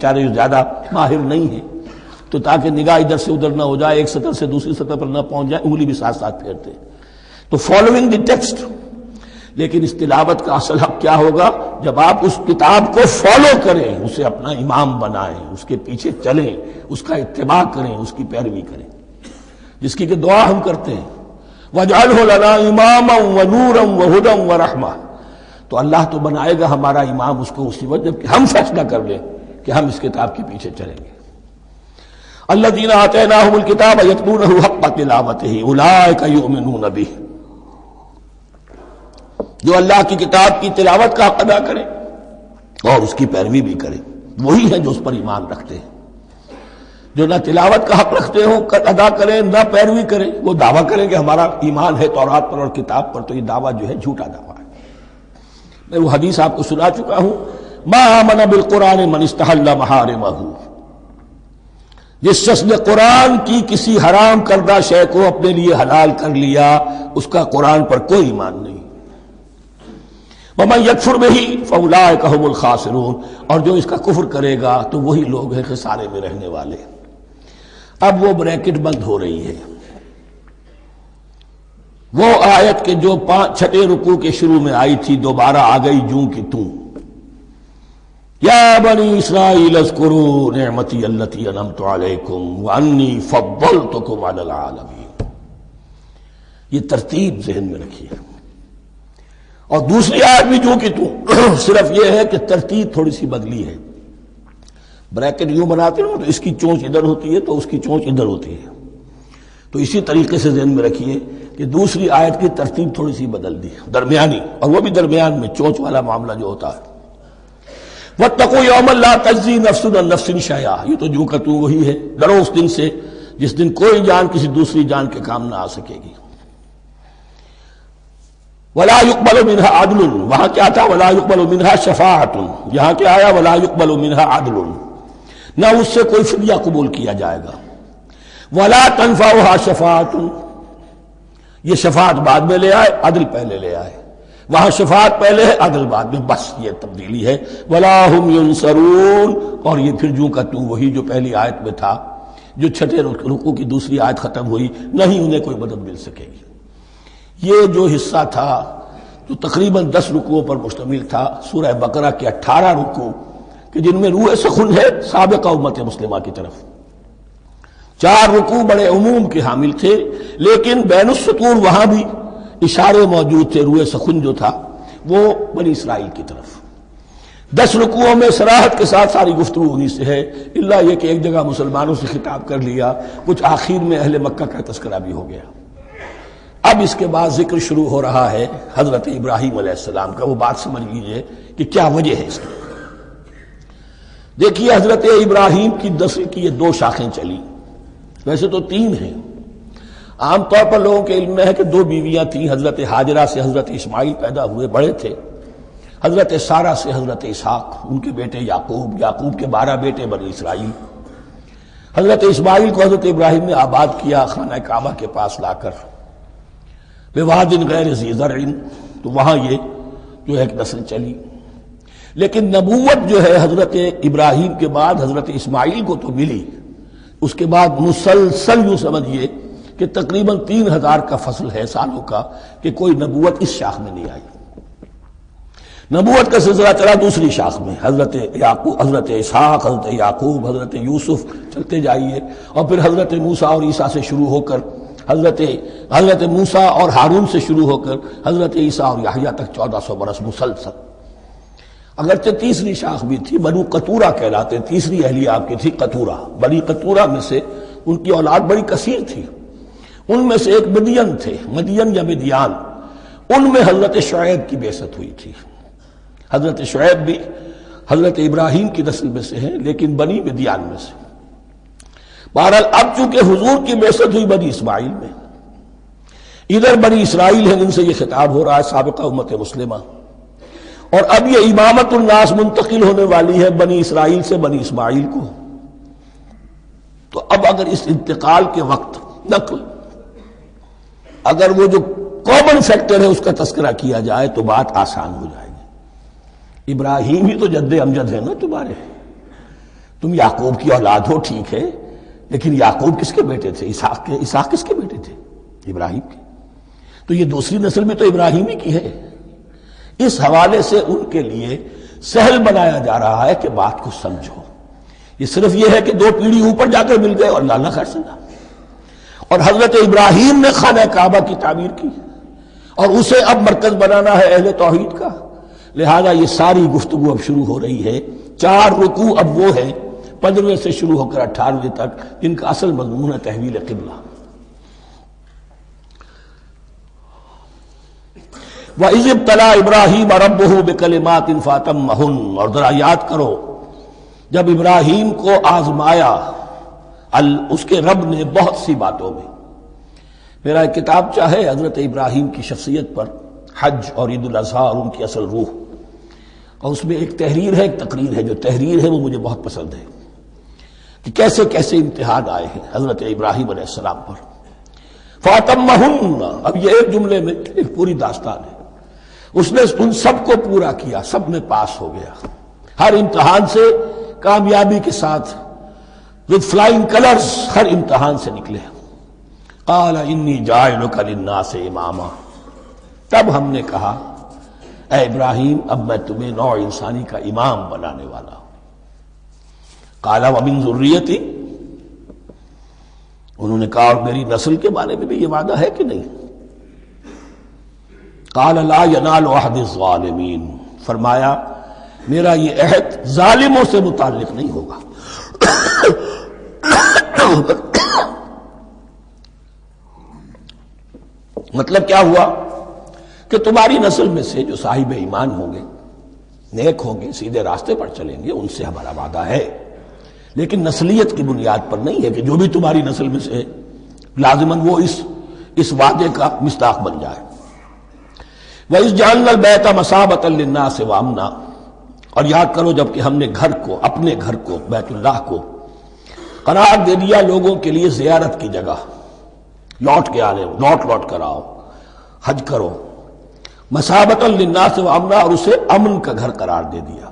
بیچارے زیادہ ماہر نہیں ہیں، تو تاکہ نگاہ ادھر سے ادھر نہ ہو جائے، ایک سطر سے دوسری سطر پر نہ پہنچ جائے، انگلی بھی ساتھ ساتھ پھیرتے ہیں، تو فالوئنگ دی ٹیکسٹ۔ لیکن اس تلاوت کا اصل حق کیا ہوگا؟ جب آپ اس کتاب کو فالو کریں، اسے اپنا امام بنائیں، اس کے پیچھے چلیں، اس کا اتباع کریں، اس کی پیروی کریں، جس کی کہ دعا ہم کرتے ہیں وَاجْعَلْهُ لَنَا إِمَامًا وَنُورًا وَهُدًى وَرَحْمَةً، تو اللہ تو بنائے گا ہمارا امام اس کو اسی وقت جب کہ ہم فیصلہ کر لیں کہ ہم اس کتاب کے پیچھے چلیں گے۔ الَّذِينَ آتَيْنَاهُمُ الْكِتَابَ يَتْلُونَهُ حَقَّ تِلَاوَتِهِ أُولَٰئِكَ يُؤْمِنُونَ بِهِ، جو اللہ کی کتاب کی تلاوت کا حق ادا کریں اور اس کی پیروی بھی کریں، وہی ہیں جو اس پر ایمان رکھتے ہیں۔ جو نہ تلاوت کا حق رکھتے ہوں ادا کریں، نہ پیروی کریں، وہ دعویٰ کریں کہ ہمارا ایمان ہے تورات پر اور کتاب پر، تو یہ دعویٰ جو ہے جھوٹا دعویٰ ہے۔ میں وہ حدیث آپ کو سنا چکا ہوں، ما آمن بالقرآن من استحل محارمہ، جس شخص نے قرآن کی کسی حرام کردہ شے کو اپنے لیے حلال کر لیا، اس کا قرآن پر کوئی ایمان نہیں۔ وَمَن يَكْفُرْ بِهِ فَأُولَٰئِكَ هُمُ الْخَاسِرُونَ، اور جو اس کا کفر کرے گا تو وہی لوگ ہیں خسارے میں رہنے والے۔ اب وہ بریکٹ بند ہو رہی ہے، وہ آیت کے جو چھٹے رکوع کے شروع میں آئی تھی دوبارہ آ گئی جوں کی توں، یا بنی اسرائیل اذکروا نعمتی التی انعمت علیکم وانی فضلتکم علی العالمین، یہ ترتیب ذہن میں رکھیے۔ اور دوسری آیت بھی جو کہ تو صرف یہ ہے کہ ترتیب تھوڑی سی بدلی ہے، بریکٹ یوں بناتے ہو تو اس کی چونچ ادھر ہوتی ہے تو اس کی چونچ ادھر ہوتی ہے، تو اسی طریقے سے ذہن میں رکھیے کہ دوسری آیت کی ترتیب تھوڑی سی بدل دی درمیانی، اور وہ بھی درمیان میں چونچ والا معاملہ جو ہوتا ہے۔ وَاتَّقُوا يَوْمًا لَا تَجْزِي نَفْسٌ عَن نَفْسٍ شَيْئًا، یہ تو جو کہ تو وہی ہے، ڈرو اس دن سے جس دن کوئی جان کسی دوسری جان کے کام نہ آ سکے گی۔ وَلَا يُقْبَلُ مِنْهَا عَدْلٌ، وہاں کیا تھا وَلَا يُقْبَلُ مِنْهَا شَفَاعَةٌ، یہاں کیا آیا وَلَا يُقْبَلُ مِنْهَا عَدْلٌ، نہ اس سے کوئی فدیہ قبول کیا جائے گا۔ وَلَا تَنفَعُهَا شَفَاعَةٌ، یہ شفاعت بعد میں لے آئے، عدل پہلے لے آئے، وہاں شفاعت پہلے ہے عدل بعد میں، بس یہ تبدیلی ہے۔ وَلَا هُمْ يُنصَرُونَ، اور یہ پھر جو کا تو وہی جو پہلی آیت میں تھا، جو چھٹے رکوع کی دوسری آیت ختم ہوئی، نہیں انہیں کوئی مدد مل سکے گی۔ یہ جو حصہ تھا جو تقریباً 10 رکوعوں پر مشتمل تھا، سورہ بقرہ کے 18 رکوع کہ جن میں روح سخن ہے سابقہ امت مسلمہ کی طرف، 4 رکوع بڑے عموم کے حامل تھے، لیکن بین السطور وہاں بھی اشارے موجود تھے، روح سخن جو تھا وہ بنی اسرائیل کی طرف۔ 10 رکوعوں میں صراحت کے ساتھ ساری گفتگو انہی سے ہے، الا یہ کہ ایک جگہ مسلمانوں سے خطاب کر لیا، کچھ آخر میں اہل مکہ کا تذکرہ بھی ہو گیا۔ اب اس کے بعد ذکر شروع ہو رہا ہے حضرت ابراہیم علیہ السلام کا۔ وہ بات سمجھ لیجئے کہ کیا وجہ ہے اس کی۔ دیکھیے حضرت ابراہیم کی نسل کی یہ 2 شاخیں چلی، ویسے تو 3 ہیں، عام طور پر لوگوں کے علم میں ہے کہ 2 بیویاں تھیں، حضرت ہاجرہ سے حضرت اسماعیل پیدا ہوئے، بڑے تھے، حضرت سارہ سے حضرت اسحاق، ان کے بیٹے یعقوب، یعقوب کے 12 بیٹے بنی اسرائیل۔ حضرت اسماعیل کو حضرت ابراہیم نے آباد کیا خانہ کعبہ کے پاس لا کر، بواد غیر ذی زرع، تو وہاں یہ جو ایک نسل چلی۔ لیکن نبوت جو ہے حضرت ابراہیم کے بعد حضرت اسماعیل کو تو ملی، اس کے بعد مسلسل یوں سمجھیے کہ تقریباً 3000 کا فصل ہے سالوں کا کہ کوئی نبوت اس شاخ میں نہیں آئی۔ نبوت کا سلسلہ چلا دوسری شاخ میں، حضرت یعقوب، حضرت اسحاق، حضرت یعقوب، حضرت یوسف، چلتے جائیے، اور پھر حضرت موسیٰ اور عیسیٰ سے شروع ہو کر حضرت موسیٰ اور ہارون سے شروع ہو کر حضرت عیسیٰ اور یحییٰ تک 1400 برس مسلسل۔ اگرچہ تیسری شاخ بھی تھی، بنو قطورہ کہلاتے، تیسری اہلیہ آپ کی تھی قطورہ، بنی قطورہ میں سے ان کی اولاد بڑی کثیر تھی، ان میں سے ایک مدین تھے، مدین یا مدیان، ان میں حضرت شعیب کی بعثت ہوئی تھی۔ حضرت شعیب بھی حضرت ابراہیم کی نسل میں سے ہیں، لیکن بنی مدیان میں سے۔ بہرحال اب چونکہ حضور کی بعثت ہوئی بنی اسماعیل میں، ادھر بنی اسرائیل ہیں، ان سے یہ خطاب ہو رہا ہے سابقہ امت مسلمہ، اور اب یہ امامت الناس منتقل ہونے والی ہے بنی اسرائیل سے بنی اسماعیل کو۔ تو اب اگر اس انتقال کے وقت نقل، اگر وہ جو کامن فیکٹر ہے اس کا تذکرہ کیا جائے تو بات آسان ہو جائے گی۔ ابراہیم ہی تو جد امجد ہے نا تمہارے، تم یعقوب کی اولاد ہو ٹھیک ہے، لیکن یعقوب کس کے بیٹے تھے؟ اسحاق کس کے بیٹے تھے؟ ابراہیم کے۔ تو یہ دوسری نسل بھی تو ابراہیمی کی ہے۔ اس حوالے سے ان کے لیے سہل بنایا جا رہا ہے کہ بات کو سمجھو۔ یہ صرف یہ ہے کہ دو پیڑھی اوپر جا کر مل گئے اور لانا خیر سنا، اور حضرت ابراہیم نے خانہ کعبہ کی تعمیر کی اور اسے اب مرکز بنانا ہے اہل توحید کا، لہذا یہ ساری گفتگو اب شروع ہو رہی ہے۔ 4 رکوع اب وہ ہیں 15ویں سے شروع ہو کر 18ویں تک، جن کا اصل مضمون ہے تحویل قبلہ۔ وَإِذِ ابْتَلَىٰ إِبْرَاهِيمَ رَبُّهُ بِكَلِمَاتٍ فَأَتَمَّهُنَّ، اور ذرا یاد کرو جب ابراہیم کو آزمایا اس کے رب نے بہت سی باتوں میں۔ میرا ایک کتابچہ ہے حضرت ابراہیم کی شخصیت پر، حج اور عید الاضحیٰ اور ان کی اصل روح، اور اس میں ایک تحریر ہے، ایک تقریر ہے۔ جو تحریر ہے وہ مجھے بہت پسند ہے کہ کیسے کیسے امتحان آئے ہیں حضرت ابراہیم علیہ السلام پر۔ فَأَتَمَّهُنَّ، اب یہ ایک جملے میں ایک پوری داستان ہے۔ اس نے ان سب کو پورا کیا، سب میں پاس ہو گیا، ہر امتحان سے کامیابی کے ساتھ with flying colors ہر امتحان سے نکلے۔ قال انی جاعلک للناس اماما، تب ہم نے کہا اے ابراہیم اب میں تمہیں نوع انسانی کا امام بنانے والا ہوں۔ قال ومن ذریتی، انہوں نے کہا اور میری نسل کے بارے میں بھی یہ وعدہ ہے کہ نہیں؟ قال لا ینال عہد الظالمین، فرمایا میرا یہ عہد ظالموں سے متعلق نہیں ہوگا۔ مطلب کیا ہوا کہ تمہاری نسل میں سے جو صاحب ایمان ہوں گے، نیک ہوں گے، سیدھے راستے پر چلیں گے، ان سے ہمارا وعدہ ہے، لیکن نسلیت کی بنیاد پر نہیں ہے کہ جو بھی تمہاری نسل میں سے لازماً وہ اس وعدے کا مصداق بن جائے۔ وَإِذْ جَعَلْنَا الْبَيْتَ مَثَابَةً لِلنَّاسِ وَأَمْنًا، اور یاد کرو جب کہ ہم نے گھر کو، اپنے گھر کو، بیت اللہ کو قرار دے دیا لوگوں کے لیے زیارت کی جگہ، لوٹ کے آنے، لوٹ کر آؤ، حج کرو، مثابۃ للناس وامنا، اور اسے امن کا گھر قرار دے دیا۔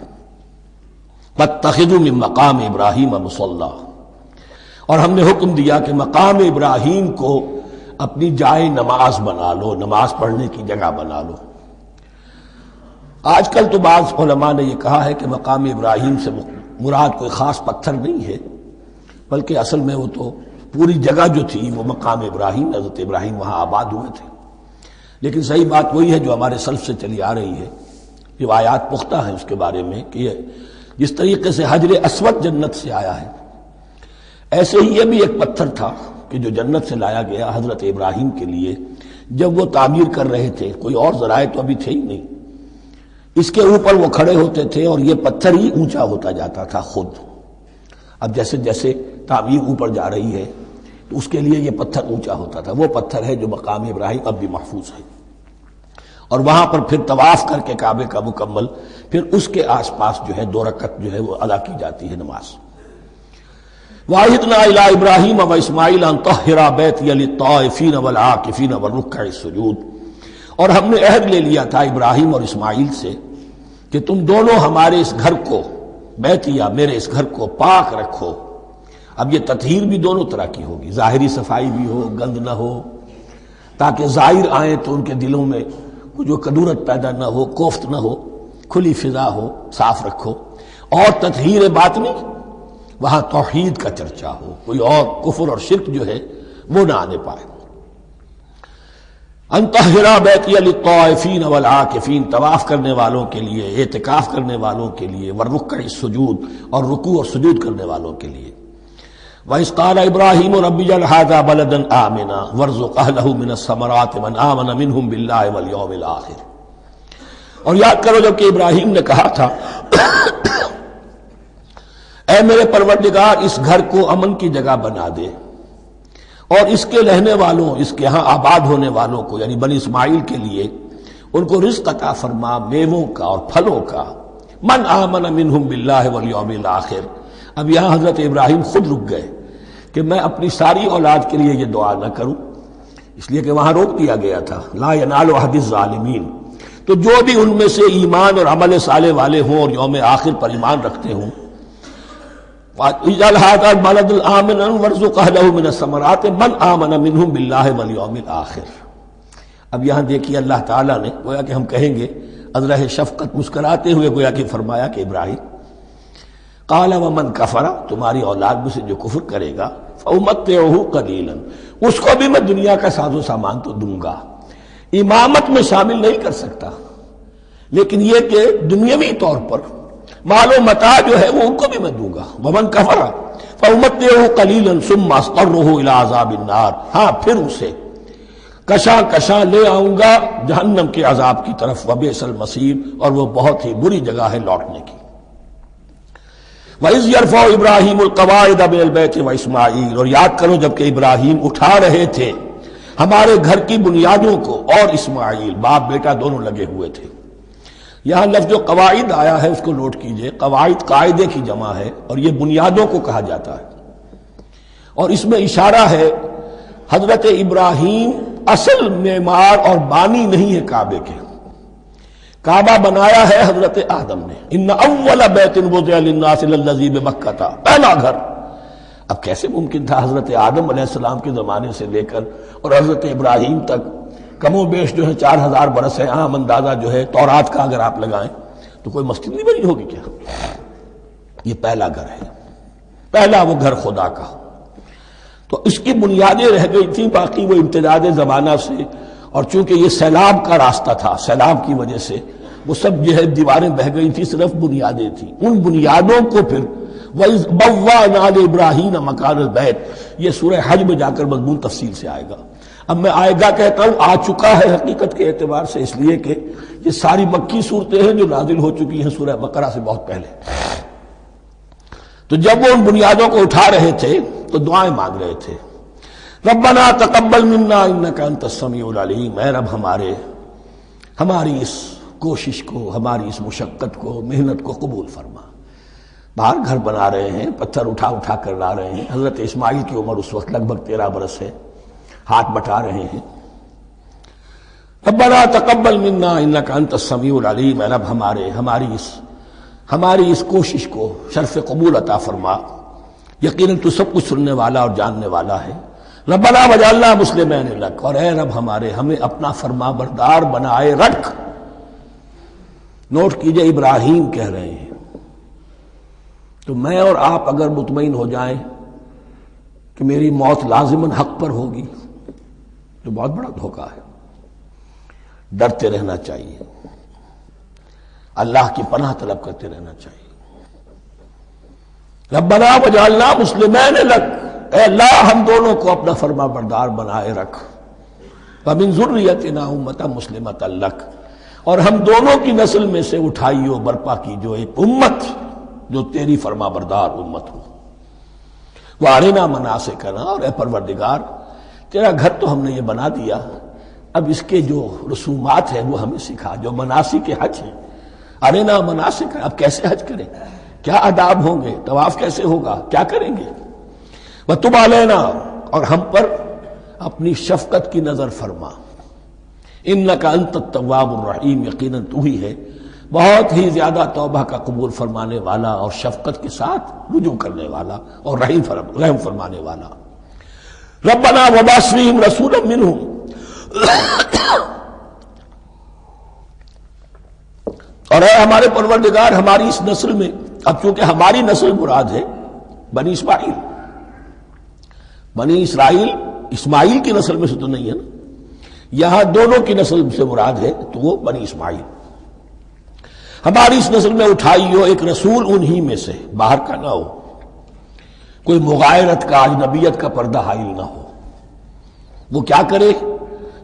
فاتخذوا من مقام ابراہیم مصلی، اور ہم نے حکم دیا کہ مقام ابراہیم کو اپنی جائے نماز بنا لو، نماز پڑھنے کی جگہ بنا لو۔ آج کل تو بعض علماء نے یہ کہا ہے کہ مقام ابراہیم سے مراد کوئی خاص پتھر نہیں ہے، بلکہ اصل میں وہ تو پوری جگہ جو تھی وہ مقام ابراہیم، حضرت ابراہیم وہاں آباد ہوئے تھے۔ لیکن صحیح بات وہی ہے جو ہمارے سلف سے چلی آ رہی ہے، روایات پختہ ہیں اس کے بارے میں کہ جس طریقے سے حجر اسود جنت سے آیا ہے، ایسے ہی یہ بھی ایک پتھر تھا کہ جو جنت سے لایا گیا حضرت ابراہیم کے لیے جب وہ تعمیر کر رہے تھے۔ کوئی اور ذرائع تو ابھی تھے ہی نہیں، اس کے اوپر وہ کھڑے ہوتے تھے اور یہ پتھر ہی اونچا ہوتا جاتا تھا خود۔ اب جیسے جیسے تعمیر اوپر جا رہی ہے تو اس کے لیے یہ پتھر اونچا ہوتا تھا، وہ پتھر ہے جو مقام ابراہیم اب بھی محفوظ ہے، اور وہاں پر پھر طواف کر کے کعبے کا مکمل، پھر اس کے آس پاس جو ہے 2 رکعت جو ہے وہ ادا کی جاتی ہے نماز۔ وَعَهِدْنَا إِلَىٰ إِبْرَاهِيمَ وَإِسْمَاعِيلَ أَن طَهِّرَا بَيْتِيَ لِلطَّائِفِينَ وَالْعَاكِفِينَ وَالرُّكَّعِ السُّجُودِ، اور ہم نے عہد لے لیا تھا ابراہیم اور اسماعیل سے کہ تم دونوں ہمارے اس گھر کو، بیتیا میرے اس گھر کو پاک رکھو۔ اب یہ تطہیر بھی دونوں طرح کی ہوگی، ظاہری صفائی بھی ہو، گند نہ ہو، تاکہ ظاہر آئیں تو ان کے دلوں میں جو کدورت پیدا نہ ہو، کوفت نہ ہو، کھلی فضا ہو، صاف رکھو۔ اور تطہیر باطنی، وہاں توحید کا چرچا ہو، کوئی اور کفر اور شرک جو ہے وہ نہ آنے پائے۔ ان طہرا بیتی للطائفین والعاکفین، طواف کرنے والوں کے لیے، اعتکاف کرنے والوں کے لیے، والرکع السجود، اور رکوع اور سجود کرنے والوں کے لیے۔ وَإِذْ قَالَ إِبْرَاهِيمُ رَبِّ اجْعَلْ هَٰذَا بَلَدًا آمِنًا وَارْزُقْ أَهْلَهُ مِنَ الثَّمَرَاتِ مَنْ آمَنَ مِنْهُمْ بِاللَّهِ وَالْيَوْمِ الْآخِرِ، اور یاد کرو جب کہ ابراہیم نے کہا تھا اے میرے پروردگار اس گھر کو امن کی جگہ بنا دے، اور اس کے رہنے والوں، اس کے ہاں آباد ہونے والوں کو یعنی بنی اسماعیل کے لیے ان کو رزق عطا فرما، میووں کا اور پھلوں کا۔ من آمن منہم باللہ والیوم الآخر، اب یہاں حضرت ابراہیم خود رک گئے کہ میں اپنی ساری اولاد کے لیے یہ دعا نہ کروں، اس لیے کہ وہاں روک دیا گیا تھا لا ینال عہد الظالمین۔ تو جو بھی ان میں سے ایمان اور عمل صالح والے ہوں اور یوم آخر پر ایمان رکھتے ہوں، اجعل هذا البلد آمنا وارزق اهله من الثمرات من آمن منهم بالله واليوم الآخر۔ اب یہاں دیکھیے اللہ تعالیٰ نے گویا کہ ہم کہیں گے ازرہ شفقت مسکراتے ہوئے گویا کہ فرمایا کہ ابراہیم قال ومن کفر، تمہاری اولاد میں سے جو کفر کرے گا فأمتعه قلیلا، اس کو بھی میں دنیا کا ساز و سامان تو دوں گا، امامت میں شامل نہیں کر سکتا، لیکن یہ کہ دنیاوی طور پر مال و متاع جو ہے وہ ان کو بھی میں دوں گا۔ ومن کفر فأمتعه قلیلا ثم اضطره الى عذاب النار، ہاں پھر اسے کشاں کشاں لے آؤں گا جہنم کے عذاب کی طرف، وبئس المصیر، اور وہ بہت ہی بری جگہ ہے لوٹنے کی۔ وَإِذْ يَرْفَعُ إِبْرَاهِيمُ الْقَوَاعِدَ مِنَ الْبَيْتِ وَإِسْمَاعِيلُ، اور یاد کرو جبکہ ابراہیم اٹھا رہے تھے ہمارے گھر کی بنیادوں کو، اور اسماعیل باپ بیٹا دونوں لگے ہوئے تھے۔ یہاں لفظ جو قواعد آیا ہے اس کو نوٹ کیجئے، قواعد قاعدے کی جمع ہے اور یہ بنیادوں کو کہا جاتا ہے، اور اس میں اشارہ ہے حضرت ابراہیم اصل معمار اور بانی نہیں ہے کعبے کے، کعبہ بنایا ہے حضرت آدم نے، ان اول بیت وضع للناس للذی بمکہ، پہلا گھر۔ اب کیسے ممکن تھا حضرت آدم علیہ السلام کے زمانے سے لے کر اور حضرت ابراہیم تک کم و بیش جو ہے 4000 برس ہے، عام اندازہ جو ہے تورات کا اگر آپ لگائیں تو کوئی مسجد نہیں بنی ہوگی کیا؟ یہ پہلا گھر ہے، پہلا وہ گھر خدا کا، تو اس کی بنیادیں رہ گئی تھیں، باقی وہ امتداد زمانہ سے، اور چونکہ یہ سیلاب کا راستہ تھا، سیلاب کی وجہ سے وہ سب جو ہے دیواریں بہہ گئی تھیں، صرف بنیادیں تھیں، ان بنیادوں کو پھر وَإِذْ بَوَّأْنَا لِإِبْرَاهِيمَ مَكَانَ الْبَيْتِ، یہ سورہ حج میں جا کر مضمون تفصیل سے آئے گا۔ اب میں آئے گا کہتا ہوں، آ چکا ہے حقیقت کے اعتبار سے، اس لیے کہ یہ ساری مکی صورتیں ہیں جو نازل ہو چکی ہیں سورہ بقرہ سے بہت پہلے۔ تو جب وہ ان بنیادوں کو اٹھا رہے تھے تو دعائیں مانگ رہے تھے، ربنا تقبل منا انک انت السمیع العلیم، اے رب ہماری اس کوشش کو، ہماری اس مشقت کو، محنت کو قبول فرما۔ باہر گھر بنا رہے ہیں، پتھر اٹھا اٹھا کر لا رہے ہیں، حضرت اسماعیل کی عمر اس وقت لگ بھگ 13 برس ہے، ہاتھ بٹا رہے ہیں، ربنا تقبل منا انک انت السمیع العلیم، اے رب ہماری اس کوشش کو شرف قبول عطا فرما، یقیناً تو سب کچھ سننے والا اور جاننے والا ہے۔ ربنا وجعلنا مسلمین لک، اور اے رب ہمیں اپنا فرما بردار بنائے رکھ۔ نوٹ کیجئے ابراہیم کہہ رہے ہیں، تو میں اور آپ اگر مطمئن ہو جائیں کہ میری موت لازماً حق پر ہوگی تو بہت بڑا دھوکہ ہے۔ ڈرتے رہنا چاہیے، اللہ کی پناہ طلب کرتے رہنا چاہیے۔ ربنا وجعلنا مسلمین لک، اے اللہ ہم دونوں کو اپنا فرما بردار بنائے رکھ، ومن ذریتنا امۃ مسلمۃ لک، اور ہم دونوں کی نسل میں سے اٹھائیو برپا کی جو ایک امت جو تیری فرما بردار امت ہو۔ وارنا مناسکنا، اور اے پروردگار تیرا گھر تو ہم نے یہ بنا دیا، اب اس کے جو رسومات ہیں وہ ہمیں سکھا، جو مناسک حج ہیں، ارنا مناسک، اب کیسے حج کریں، کیا آداب ہوں گے، طواف کیسے ہوگا، کیا کریں گے، وتب علینا، اور ہم پر اپنی شفقت کی نظر فرما، انک انت التواب الرحیم، یقیناً تو ہی ہے بہت ہی زیادہ توبہ کا قبول فرمانے والا اور شفقت کے ساتھ رجوع کرنے والا اور رحم فرمانے والا۔ ربنا وابعث فیہم رسولا منہم، اور اے ہمارے پروردگار ہماری اس نسل میں، اب چونکہ ہماری نسل مراد ہے بنی اسماعیل، بنی اسرائیل اسماعیل کی نسل میں سے تو نہیں ہے نا، یہاں دونوں کی نسل سے مراد ہے تو وہ بنی اسماعیل، ہماری اس نسل میں اٹھائی ہو ایک رسول انہی میں سے، باہر کا نہ ہو، کوئی مغایرت کا اجنبیت کا پردہ حائل نہ ہو، وہ کیا کرے،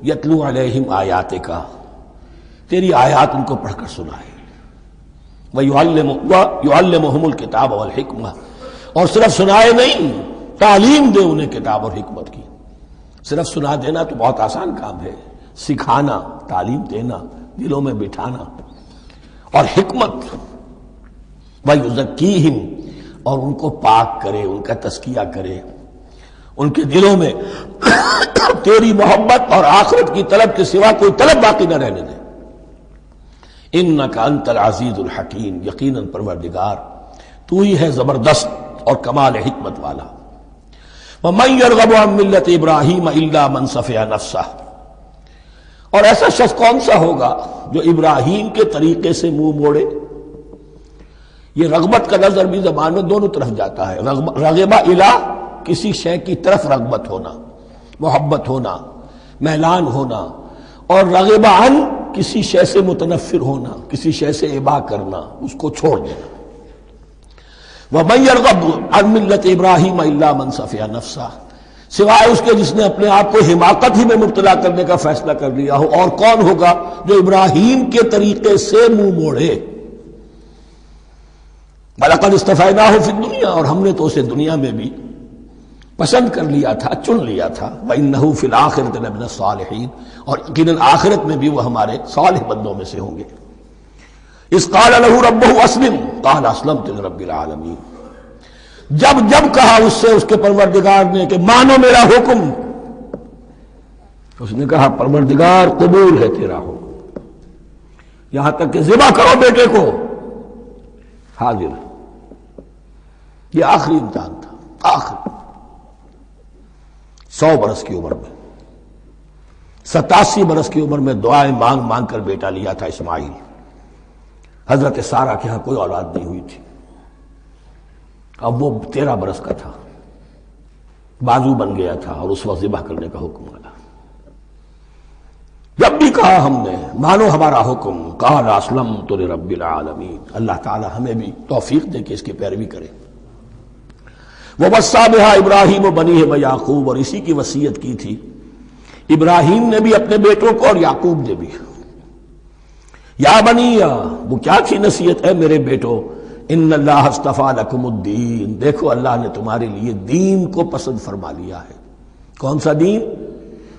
یتلو علیہم آیاتک، تیری آیات ان کو پڑھ کر سنائے، وَيُعَلِّمُهُمُ الْكِتَابَ وَالْحِکْمَةَ، اور صرف سنائے نہیں، تعلیم دے انہیں کتاب اور حکمت کی۔ صرف سنا دینا تو بہت آسان کام ہے، سکھانا، تعلیم دینا، دلوں میں بٹھانا، اور حکمت، وَيُزَكِّيهِمْ، اور ان کو پاک کرے، ان کا تزکیہ کرے، ان کے دلوں میں تیری محبت اور آخرت کی طلب کے سوا کوئی طلب باقی نہ رہنے دے۔ انک انت العزیز الحکیم، یقیناً پروردگار تو ہی ہے زبردست اور کمال حکمت والا۔ وَمَن يَرْغَبُ عَن مِّلَّةِ إِبْرَاهِيمَ إِلَّا مَن سَفِهَ نَفْسَهُ، اور ایسا شخص کون سا ہوگا جو ابراہیم کے طریقے سے منہ موڑے۔ یہ رغبت کا لفظ عربی زبان میں دونوں طرف جاتا ہے، رغبہ الہ کسی شے کی طرف رغبت ہونا، محبت ہونا، میلان ہونا، اور رغبہ عن کسی شے سے متنفر ہونا، کسی شے سے ابا کرنا، اس کو چھوڑ دینا۔ وَمَن يَرْغَبُ عَن مِّلَّةِ إِبْرَاهِيمَ إِلَّا مَن سَفِهَ نَفْسَهُ، سوائے اس کے جس نے اپنے آپ کو حماقت ہی میں مبتلا کرنے کا فیصلہ کر لیا ہو۔ اور کون ہوگا جو ابراہیم کے طریقے سے منہ موڑے۔ وَلَقَدِ اسْتَفَيْنَاهُ فِي الدُّنْيَا، اور ہم نے تو اسے دنیا میں بھی پسند کر لیا تھا، چن لیا تھا۔ وَإِنَّهُ فِي الْآخِرَةِ لَمِنَ الصَّالِحِينَ، اور یقیناً آخرت میں بھی وہ ہمارے صالح بندوں میں سے ہوں گے۔ اذ قال له ربه اسلم قال اسلمت لرب العالمین، جب کہا اس سے اس کے پروردگار نے کہ مانو میرا حکم، اس نے کہا پروردگار قبول ہے تیرا حکم، یہاں تک کہ ذبح کرو بیٹے کو، حاضر۔ یہ آخری امتحان تھا، آخری 100 برس کی عمر میں، 87 برس کی عمر میں دعائیں مانگ مانگ کر بیٹا لیا تھا اسماعیل۔ حضرت سارہ کے ہاں کوئی اولاد نہیں ہوئی تھی، اب وہ 13 برس کا تھا، بازو بن گیا تھا، اور اس وقت ذبح کرنے کا حکم آیا۔ جب بھی کہا ہم نے مانو ہمارا حکم، قال اسلمت لرب العالمین، اللہ تعالی ہمیں بھی توفیق دے کہ اس کی پیروی کریں۔ وَوَصَّىٰ بِهَا إِبْرَاهِيمُ بَنِيهِ وَيَعْقُوبُ، اور اسی کی وصیت کی تھی ابراہیم نے بھی اپنے بیٹوں کو اور یعقوب نے بھی۔ یا بنی، وہ کیا تھی نصیحت، ہے میرے بیٹو، ان اللہ اصطفیٰ لکم الدین، دیکھو اللہ نے تمہارے لیے دین کو پسند فرما لیا ہے۔ کون سا دین؟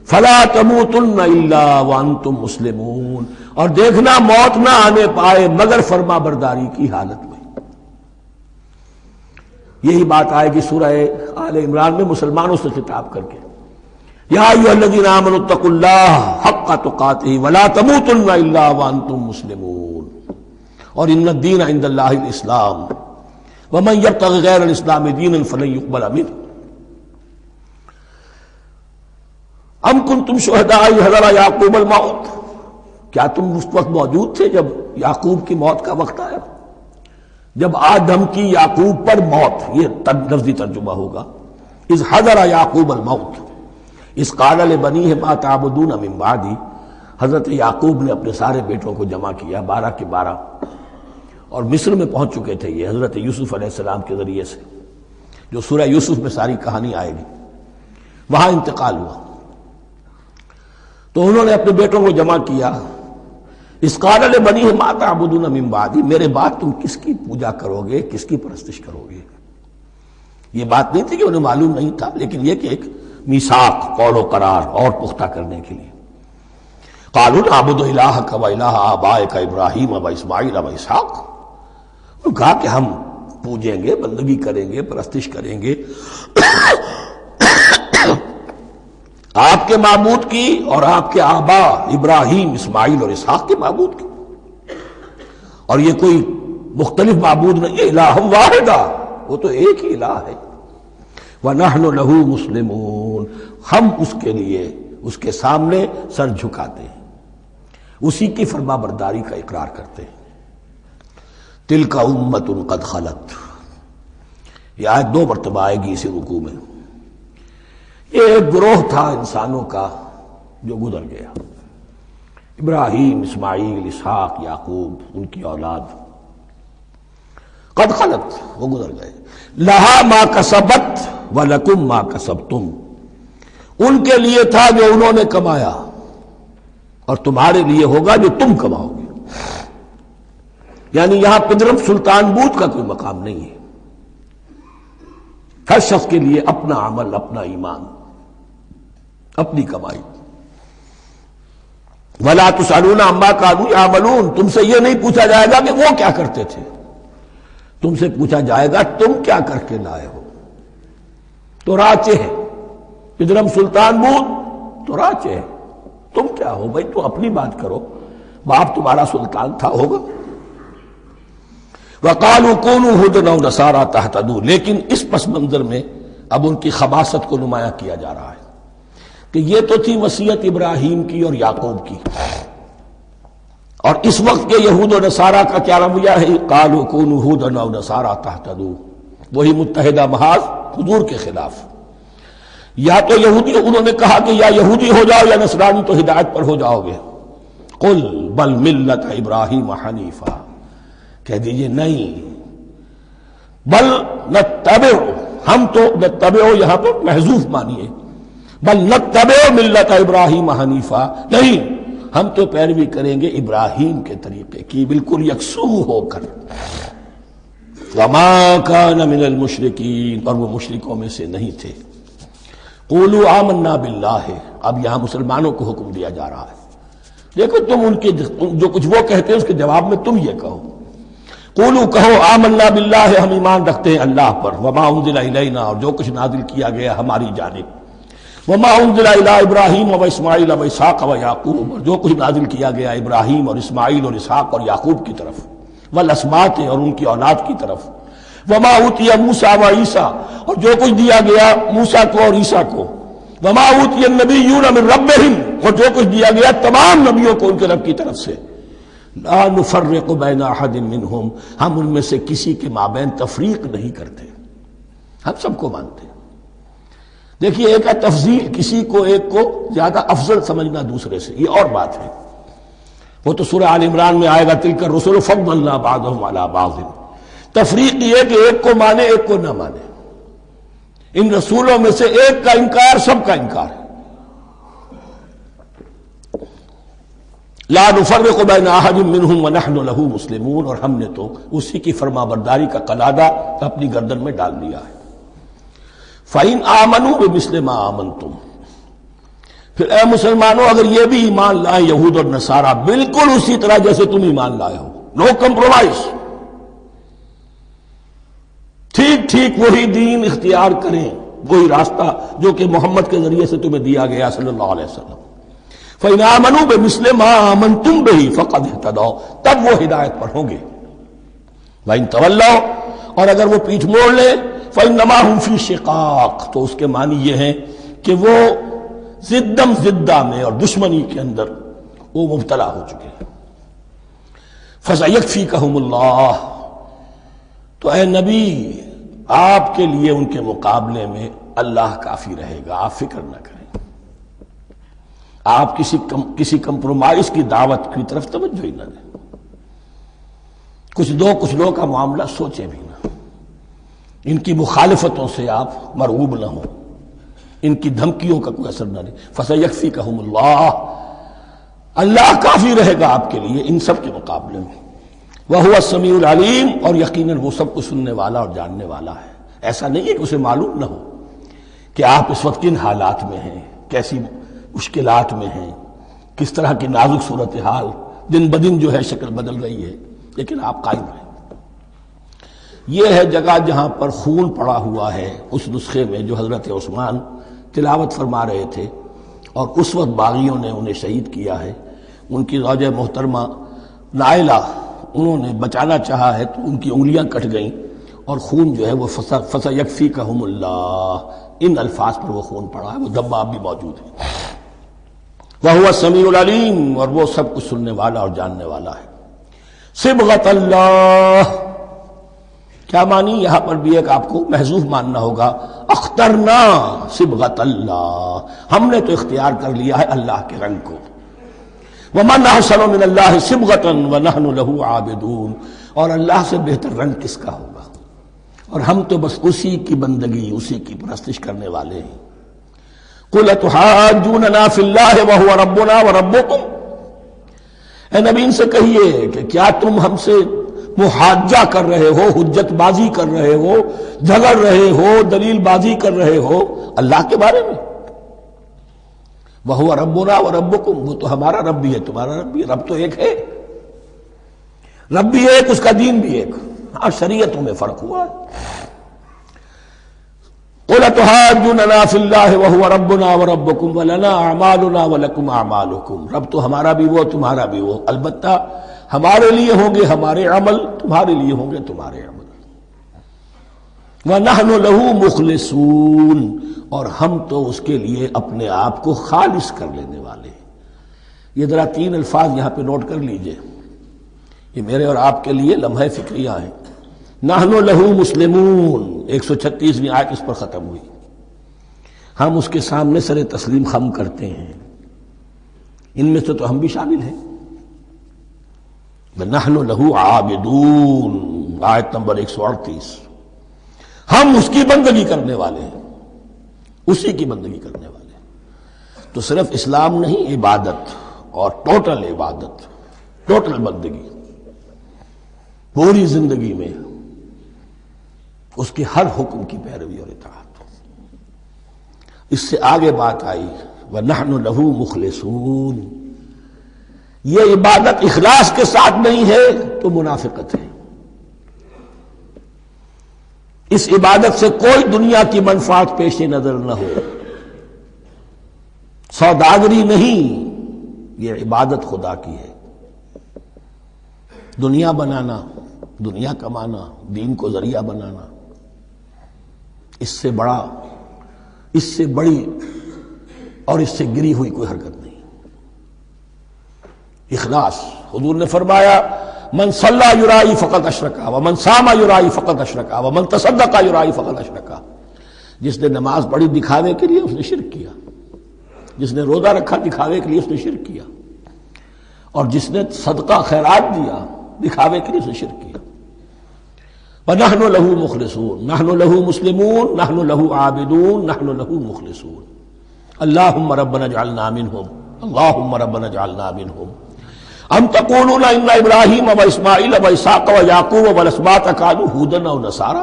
فلا تموتن الا وانتم مسلمون، اور دیکھنا موت نہ آنے پائے مگر فرما برداری کی حالت میں۔ یہی بات آئے گی سورہ آل عمران میں مسلمانوں سے خطاب کر کے، یا ایھا الذین آمنوا اتقوا اللہ حق تقاتہ ولا تموتن الا وانتم مسلمون، اور ان الدین عند اللہ الاسلام ومن یبتغ غیر الاسلام دینا فلن یقبل منہ۔ ام کنتم شہداء اذ حضر یعقوب الموت، کیا تم اس وقت موجود تھے جب یعقوب کی موت کا وقت آیا؟ جب آدم کی یعقوب پر موت، یہ لفظی ترجمہ ہوگا، اذ حضر یعقوب الموت اذ قال لبنیہ ما تعبدون من بعدی، حضرت یعقوب نے اپنے سارے بیٹوں کو جمع کیا، 12 کے 12، اور مصر میں پہنچ چکے تھے یہ حضرت یوسف علیہ السلام کے ذریعے سے، جو سورہ یوسف میں ساری کہانی آئے گی، وہاں انتقال ہوا۔ تو انہوں نے اپنے بیٹوں کو جمع کیا، اذ قال لبنیہ ما تعبدون من بعدی، میرے بعد تم کس کی پوجا کرو گے، کس کی پرستش کرو گے؟ یہ بات نہیں تھی کہ انہیں معلوم نہیں تھا، لیکن یہ کہ ایک میثاق، قول و قرار اور پختہ کرنے کے لیے۔ قالوا نعبد الہک و الہ آبائک ابراہیم و اسماعیل و اسحاق، انہوں نے کہا کہ ہم پوجیں گے، بندگی کریں گے، پرستش کریں گے آپ کے معبود کی اور آپ کے آبا ابراہیم، اسماعیل اور اسحاق کے معبود کی، اور یہ کوئی مختلف معبود نہیں ہے، الہ واحدہ، وہ تو ایک ہی الہ ہے۔ وَنَحْنُ لَهُ مُسْلِمُونَ، ہم اس کے لیے اس کے سامنے سر جھکاتے ہیں، اسی کی فرما برداری کا اقرار کرتے ہیں۔ تِلْكَ أُمَّةٌ قَدْ خَلَتْ، یہ آیت 2 مرتبہ آئے گی اسی رکوع میں۔ یہ ایک گروہ تھا انسانوں کا جو گزر گیا، ابراہیم، اسماعیل، اسحاق، یعقوب، ان کی اولاد، قد خلت، وہ گزر گئے۔ لہا ما کسبت ولکم ما کسبتم، ان کے لیے تھا جو انہوں نے کمایا، اور تمہارے لیے ہوگا جو تم کماؤ گے۔ یعنی یہاں پدرم سلطان بود کا کوئی مقام نہیں ہے، ہر شخص کے لیے اپنا عمل، اپنا ایمان، اپنی کمائی۔ وَلَا تُسْأَلُونَ عَمَّا كَانُوا يَعْمَلُونَ، تم سے یہ نہیں پوچھا جائے گا کہ وہ کیا کرتے تھے، تم سے پوچھا جائے گا تم کیا کر کے لائے ہو۔ تو راچے ہے پدرم سلطان بود، تو راچے ہے، تم کیا ہو بھائی، تو اپنی بات کرو، باپ تمہارا سلطان تھا، ہوگا۔ وقالوا كونوا هودا أو نصارى تهتدوا، لیکن اس پس منظر میں اب ان کی خباثت کو نمایاں کیا جا رہا ہے کہ یہ تو تھی وصیت ابراہیم کی اور یعقوب کی، اور اس وقت کے یہود و نصارہ کا کیا رویہ ہے؟ قالوا كونوا هودا أو نصارى تهتدوا، وہی متحدہ محاذ حضور کے خلاف۔ یا تو یہودی انہوں نے کہا کہ یا یہودی ہو جاؤ یا نصرانی تو ہدایت پر ہو جاؤ گے۔ قل بل ملت ابراہیم حنیفا، کہہ دیجئے نہیں، بل نتبع، ہم تو نتبع یہاں پر محذوف مانیے، بل نتبع ملت ابراہیم حنیفا، نہیں ہم تو پیروی کریں گے ابراہیم کے طریقے کی بالکل یکسو ہو کر۔ وما کان من المشرکین، اور وہ مشرکوں میں سے نہیں تھے۔ قولوا آمنا باللہ، اب یہاں مسلمانوں کو حکم دیا جا رہا ہے، دیکھو تم ان کے جو کچھ وہ کہتے ہیں اس کے جواب میں تم یہ کہو، قولوا کہو آمنا باللہ، ہم ایمان رکھتے ہیں اللہ پر، وما انزل الینا، اور جو کچھ نازل کیا گیا ہماری جانب، وما انزل الی ابراہیم و اسماعیل و اسحاق و یعقوب، اور جو کچھ نازل کیا گیا ابراہیم اور اسماعیل اور اسحاق اور یعقوب کی طرف، والاسباط، اور ان کی اولاد کی طرف، وما اوتی موسیٰ و عیسیٰ، اور جو کچھ دیا گیا موسیٰ کو اور عیسیٰ کو، وما اوتی النبیون من ربہم، اور جو کچھ دیا گیا تمام نبیوں کو ان کے رب کی طرف سے، لا نفرق بین احد منہم، ہم ان میں سے کسی کے مابین تفریق نہیں کرتے، ہم سب کو مانتے ہیں۔ دیکھیے ایک ہے تفضیل، کسی کو ایک کو زیادہ افضل سمجھنا دوسرے سے، یہ اور بات ہے، وہ تو سورہ آل عمران میں آئے گا تلک الرسل فضلنا بعضهم علی بعض۔ تفریق یہ کہ ایک کو مانے ایک کو نہ مانے، ان رسولوں میں سے ایک کا انکار سب کا انکار ہے۔ لا نفرق بین احد منہم ونحن له مسلمون، اور ہم نے تو اسی کی فرما برداری کا قلادہ اپنی گردن میں ڈال دیا ہے۔ فَإِنْ آمَنُوا بِمِثْلِ مَا آمَنْتُمْ، پھر اے مسلمانوں اگر یہ بھی ایمان لائیں یہود اور نصارہ بالکل اسی طرح جیسے تم ایمان لائے ہو، نو کمپرومائز، ٹھیک ٹھیک وہی دین اختیار کریں، وہی راستہ جو کہ محمد کے ذریعے سے تمہیں دیا گیا صلی اللہ علیہ وسلم۔ فَإِنْ آمَنُوا بِمِثْلِ مَا آمَنْتُمْ بِهِ فَقَدْ اهْتَدَوْا، تب وہ ہدایت پر ہوں گے۔ وَإِنْ تَوَلَّوْا، اور اگر وہ پیٹھ موڑ لیں، فَإِنَّمَا هُمْ فِي شِقَاقٍ، تو اس کے معنی یہ ہیں کہ وہ زدم زدہ میں اور دشمنی کے اندر وہ مبتلا ہو چکے ہیں۔ فَسَيَكْفِيكَهُمُ اللَّهُ، تو اے نبی آپ کے لیے ان کے مقابلے میں اللہ کافی رہے گا، آپ فکر نہ کریں، آپ کسی کمپرومائز کی دعوت کی طرف توجہ ہی نہ دیں، کچھ دو کا معاملہ سوچیں بھی نہ، ان کی مخالفتوں سے آپ مرعوب نہ ہوں، ان کی دھمکیوں کا کوئی اثر نہ دیں۔ فَسَيَكْفِيكَهُمُ اللَّهُ، اللہ کافی رہے گا آپ کے لیے ان سب کے مقابلے میں۔ وَهُوَ السَّمِيعُ الْعَلِيمُ، اور یقیناً وہ سب کو سننے والا اور جاننے والا ہے۔ ایسا نہیں ہے کہ اسے معلوم نہ ہو کہ آپ اس وقت کن حالات میں ہیں، کیسی مشکلات میں ہیں، کس طرح کی نازک صورتحال دن بدن جو ہے شکل بدل رہی ہے، لیکن آپ قائم رہیں۔ یہ ہے جگہ جہاں پر خون پڑا ہوا ہے، اس نسخے میں جو حضرت عثمان تلاوت فرما رہے تھے، اور اس وقت باغیوں نے انہیں شہید کیا ہے۔ ان کی زوجہ محترمہ نائلہ، انہوں نے بچانا چاہا ہے تو ان کی انگلیاں کٹ گئیں، اور خون جو ہے وہ فَسَيَكْفِيكَهُمُ اللَّهُ، ان الفاظ پر وہ خون پڑا ہے، وہ دھبا اب بھی موجود ہے۔ وَهُوَ السَّمِيعُ الْعَلِيمُ، اور وہ سب کچھ سننے والا اور جاننے والا ہے۔ صبغۃ اللہ، کیا معنی؟ یہاں پر بھی ایک آپ کو محذوف ماننا ہوگا، اخترنا صبغۃ اللہ، ہم نے تو اختیار کر لیا ہے اللہ کے رنگ کو۔ وَمَنْ أَحْسَنُ مِنَ اللَّهِ صِبْغَةً وَنَحْنُ لَهُ عَابِدُونَ، اور اللہ سے بہتر رنگ کس کا ہوگا، اور ہم تو بس اسی کی بندگی، اسی کی پرستش کرنے والے ہیں۔ قُلْ أَتُحَاجُّونَنَا فِي اللَّهِ وَهُوَ رَبُّنَا وَرَبُّكُمْ، اے نبی ان سے کہیے کہ کیا تم ہم سے محاجہ کر رہے ہو، حجت بازی کر رہے ہو، جھگڑ رہے ہو، دلیل بازی کر رہے ہو اللہ کے بارے میں؟ وَهُوَ رَبُّنَا وَرَبُّكُمْ، وہ تو ہمارا رب بھی ہے تمہارا رب بھی ہے، رب تو ایک ہے، رب بھی ایک، اس کا دین بھی ایک، ہاں شریعتوں میں فرق ہوا ہے۔ قُلْ أَتُحَاجُّونَنَا فِي اللَّهِ وَهُوَ رَبُّنَا وَرَبُّكُمْ وَلَنَا أَعْمَالُنَا وَلَكُمْ أَعْمَالُكُمْ، رب تو ہمارا بھی وہ تمہارا بھی وہ، البتہ ہمارے لیے ہوں گے ہمارے عمل، تمہارے لیے ہوں گے تمہارے عمل۔ وَنَحْنُ لَهُ مُخْلِصُونَ، اور ہم تو اس کے لیے اپنے آپ کو خالص کر لینے والے ہیں۔ یہ ذرا 3 الفاظ یہاں پہ نوٹ کر لیجئے، یہ میرے اور آپ کے لیے لمحہ فکریہ ہیں۔ نحن لہو مسلمون، 136ویں آیت اس پر ختم ہوئی۔ ہم اس کے سامنے سر تسلیم خم کرتے ہیں، ان میں سے تو ہم بھی شامل ہیں۔ نحن لہو عابدون، آیت نمبر 138، ہم اس کی بندگی کرنے والے ہیں، اسی کی بندگی کرنے والے ہیں۔ تو صرف اسلام نہیں، عبادت، اور ٹوٹل عبادت، ٹوٹل بندگی، پوری زندگی میں اس کے ہر حکم کی پیروی اور اطاعت۔ اس سے آگے بات آئی وَنَحْنُ لَهُ مُخْلِصُونَ، یہ عبادت اخلاص کے ساتھ نہیں ہے تو منافقت ہے۔ اس عبادت سے کوئی دنیا کی منفعت پیش نظر نہ ہو، سوداگری نہیں، یہ عبادت خدا کی ہے۔ دنیا بنانا، دنیا کمانا، دین کو ذریعہ بنانا، اس سے بڑا، اس سے بڑی اور اس سے گری ہوئی کوئی حرکت نہیں۔ اخلاص، حضور نے فرمایا من صلی یرائی فقط اشرکا ومن صام یرائی فقط اشرکا ومن تصدق یرائی فقط اشرکا، جس نے نماز پڑھی دکھاوے کے لیے اس نے شرک کیا، جس نے روزہ رکھا دکھاوے کے لیے اس نے شرک کیا، اور جس نے صدقہ خیرات دیا دکھاوے کے لیے اس نے شرک کیا۔ وَنَحْنُ لَهُ مُخْلِصُونَ، نَحْنُ لَهُ مُسْلِمُونَ، نَحْنُ لَهُ عَابِدُونَ، نَحْنُ لَهُ مُخْلِصُونَ۔ اللهم ربنا اجعلنا منهم، اللهم ربنا اجعلنا منهم۔ ام تقولون ان ابراہیم واسماعیل واسحاق ویعقوب والاسباط كانوا هودا او نصارى،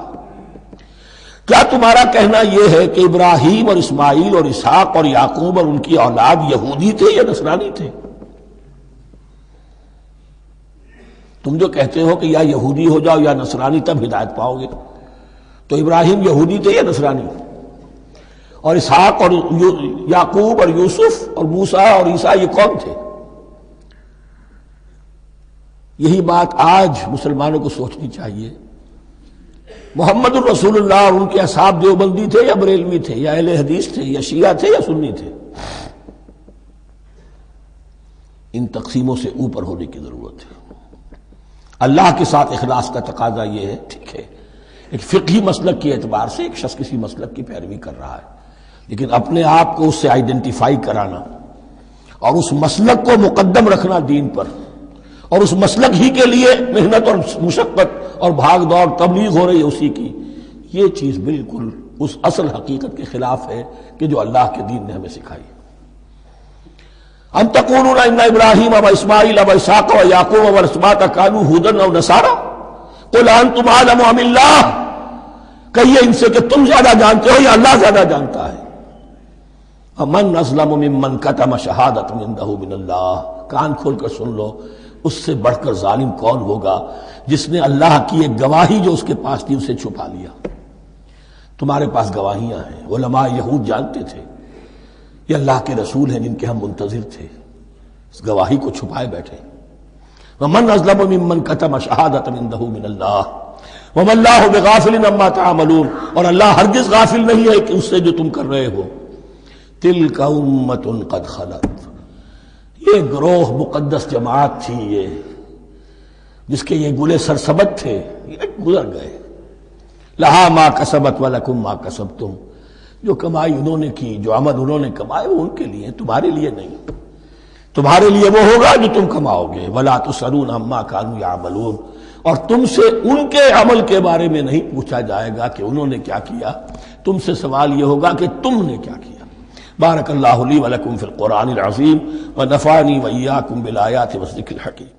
کیا تمہارا کہنا یہ ہے کہ ابراہیم اور اسماعیل اور اسحاق اور یعقوب اور ان کی اولاد یہودی تھے یا نصرانی تھے؟ تم جو کہتے ہو کہ یا یہودی ہو جاؤ یا نصرانی تب ہدایت پاؤ گے، تو ابراہیم یہودی تھے یا نصرانی؟ اور اسحاق اور یعقوب اور یوسف اور موسیٰ اور عیسیٰ یہ کون تھے؟ یہی بات آج مسلمانوں کو سوچنی چاہیے۔ محمد الرسول اللہ اور ان کے اصحاب دیوبندی تھے یا بریلوی تھے یا اہل حدیث تھے یا شیعہ تھے یا سنی تھے؟ ان تقسیموں سے اوپر ہونے کی ضرورت ہے۔ اللہ کے ساتھ اخلاص کا تقاضا یہ ہے، ٹھیک ہے ایک فقہی مسلک کے اعتبار سے ایک شخص کسی مسلک کی پیروی کر رہا ہے، لیکن اپنے آپ کو اس سے آئیڈینٹیفائی کرانا اور اس مسلک کو مقدم رکھنا دین پر، اور اس مسلک ہی کے لیے محنت اور مشقت اور بھاگ دوڑ تبلیغ ہو رہی ہے اسی کی، یہ چیز بالکل اس اصل حقیقت کے خلاف ہے کہ جو اللہ کے دین نے ہمیں سکھائی۔ ام تقولون ان ابراہیم و اسماعیل و اسحاق و یعقوب والاسباط كانوا هودا او نصارى قل انتم اعلم ام اللہ، کہیے ان سے کہ تم زیادہ جانتے ہو یا اللہ زیادہ جانتا ہے۔ ومن اظلم ممن كتم شهادة عنده من اللہ، کان کھول کر سن لو، اس سے بڑھ کر ظالم کون ہوگا جس نے اللہ کی ایک گواہی جو اس کے پاس تھی اسے چھپا لیا۔ تمہارے پاس گواہیاں ہیں، علماء یہود جانتے تھے یہ اللہ کے رسول ہیں جن کے ہم منتظر تھے، اس گواہی کو چھپائے بیٹھے۔ ومن اظلم ممن كتم شهادة عنده من اللہ وما اللہ بغافل عما تعملون، اور اللہ ہرگز غافل نہیں ہے کہ اس سے جو تم کر رہے ہو۔ تلک امۃ قد خلت، یہ گروہ مقدس جماعت تھی یہ جس کے یہ گلے سرسبت تھے، یہ گزر گئے۔ لہا ما کسبت ولکم ما کسبتم، جو کمائی انہوں نے کی، جو عمل انہوں نے کمائے وہ ان کے لیے، تمہارے لیے نہیں۔ تمہارے لیے وہ ہوگا جو تم کماؤ گے۔ ولا تسألون عما كانوا يعملون، اور تم سے ان کے عمل کے بارے میں نہیں پوچھا جائے گا کہ انہوں نے کیا کیا، تم سے سوال یہ ہوگا کہ تم نے کیا کیا۔ بارک اللہ لی ولکم فی القرآن العظیم ونفعنی وإیاکم بالآیات والذکر الحکیم۔